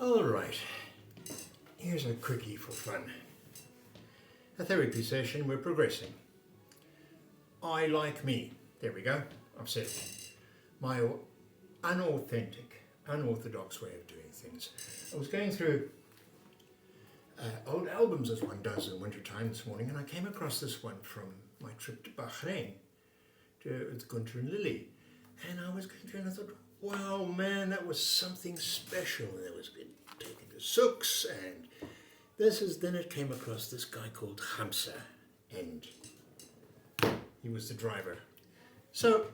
All right, here's a quickie for fun. A therapy session, we're progressing. I like me. There we go, I've said it. My unauthentic, unorthodox way of doing things. I was going through old albums as one does in wintertime this morning, and I came across this one from my trip to Bahrain with Gunter and Lily. And I was going through and I thought, wow, man, that was something special. And it was taken to souks, and then it came across this guy called Hamza, and he was the driver. So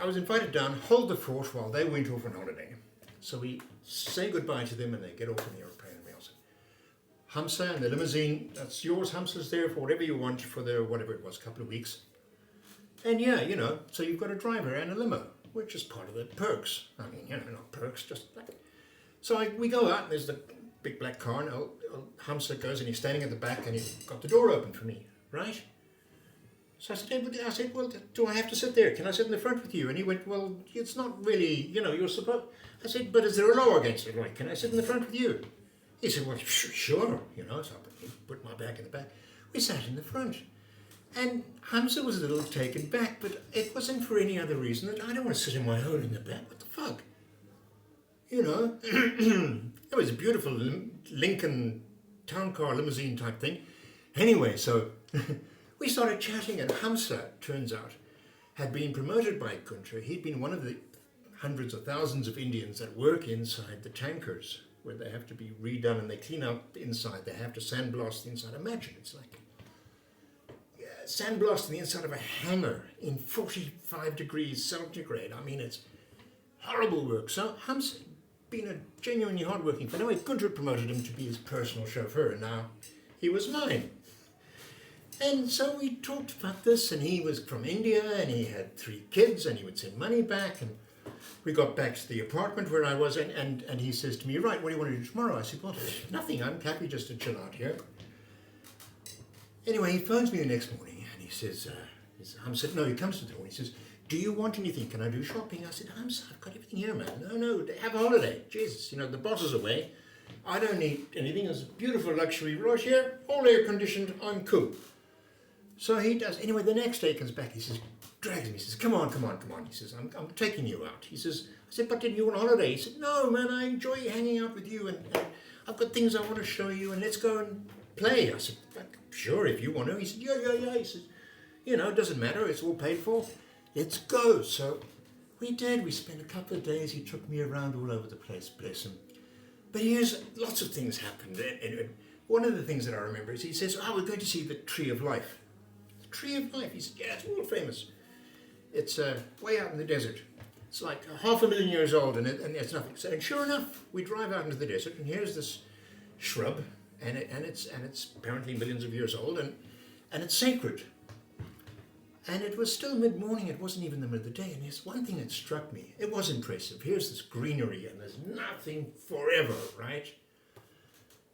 I was invited down, hold the fort while they went off on holiday. So we say goodbye to them and they get off in the aeroplane, and we all say, Hamza and the limousine, that's yours. Hamza's there for whatever you want for the, whatever it was, couple of weeks. And yeah, so you've got a driver and a limo, which is part of the perks. I mean, not perks, just like. So we go out, and there's the big black car, and Hamza goes, and he's standing at the back, and he's got the door open for me, right? So I said, well, do I have to sit there? Can I sit in the front with you? And he went, well, it's not really, you're supposed. I said, but is there a law against it? Like, can I sit in the front with you? He said, well, sure, so I put my bag in the back. We sat in the front. And Hamza was a little taken back, but it wasn't for any other reason that I don't want to sit in my own in the back. What the fuck? It was a beautiful Lincoln town car limousine type thing. Anyway, so we started chatting, and Hamza, turns out, had been promoted by Gunter. He'd been one of the hundreds of thousands of Indians that work inside the tankers, where they have to be redone and they clean out the inside. They have to sandblast the inside. Imagine, it's like sandblasting the inside of a hangar in 45 degrees centigrade. I mean, it's horrible work. So Hamza been a genuinely hard-working fellow. Anyway, Gunter promoted him to be his personal chauffeur, and now he was mine. And so we talked about this, and he was from India, and he had 3 kids, and he would send money back, and we got back to the apartment where I was, and he says to me, right, what do you want to do tomorrow? I said, well, nothing, I'm happy just to chill out here. Anyway, he phones me the next morning, and he says, Hamza said, no, he comes to the door, and he says, do you want anything? Can I do shopping? I said, Hamza, I've got everything here, man. No, have a holiday. Jesus, the boss is away. I don't need anything. There's a beautiful luxury right here, all air conditioned, I'm cool. So he does. Anyway, the next day he comes back, he says, drags me, he says, come on. He says, I'm taking you out. He says, I said, but didn't you want a holiday? He said, no, man, I enjoy hanging out with you, and I've got things I want to show you, and let's go and play. I said, sure, if you want to. He said, yeah. He says, it doesn't matter, it's all paid for. Let's go. So we did. We spent a couple of days. He took me around all over the place, bless him. But lots of things happened. And one of the things that I remember is he says, we're going to see the Tree of Life. The Tree of Life. He said, yeah, it's world famous. It's way out in the desert. It's like 500,000 years old, and it's nothing. So, and sure enough, we drive out into the desert, and here's this shrub, and it's apparently millions of years old, and it's sacred. And it was still mid-morning, it wasn't even the middle of the day, and there's one thing that struck me. It was impressive. Here's this greenery, and there's nothing forever, right?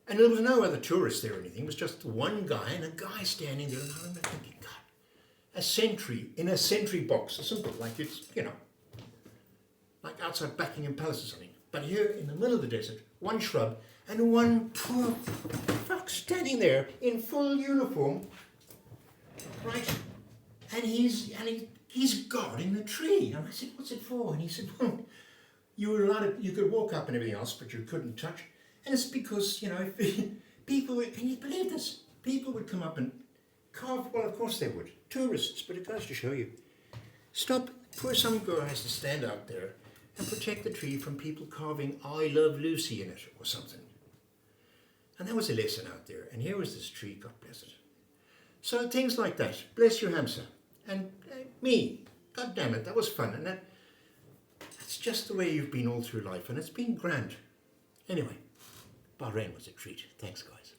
And there was no other tourists there or anything. It was just one guy, and a guy standing there, and I remember thinking, God, a sentry in a sentry box, or simple, like it's, like outside Buckingham Palace or something. But here, in the middle of the desert, one shrub, and one poor fuck standing there in full uniform, right? And he's guarding the tree. And I said, what's it for? And he said, well, you could walk up and everything else, but you couldn't touch. And it's because, people, can you believe this? People would come up and carve, well, of course they would. Tourists, but it goes to show you. Poor some girl has to stand out there and protect the tree from people carving I Love Lucy in it or something. And that was a lesson out there. And here was this tree, God bless it. So things like that. Bless you, Hamza. And me. God damn it, that was fun. And that's just the way you've been all through life. And it's been grand. Anyway, Bahrain was a treat. Thanks, guys.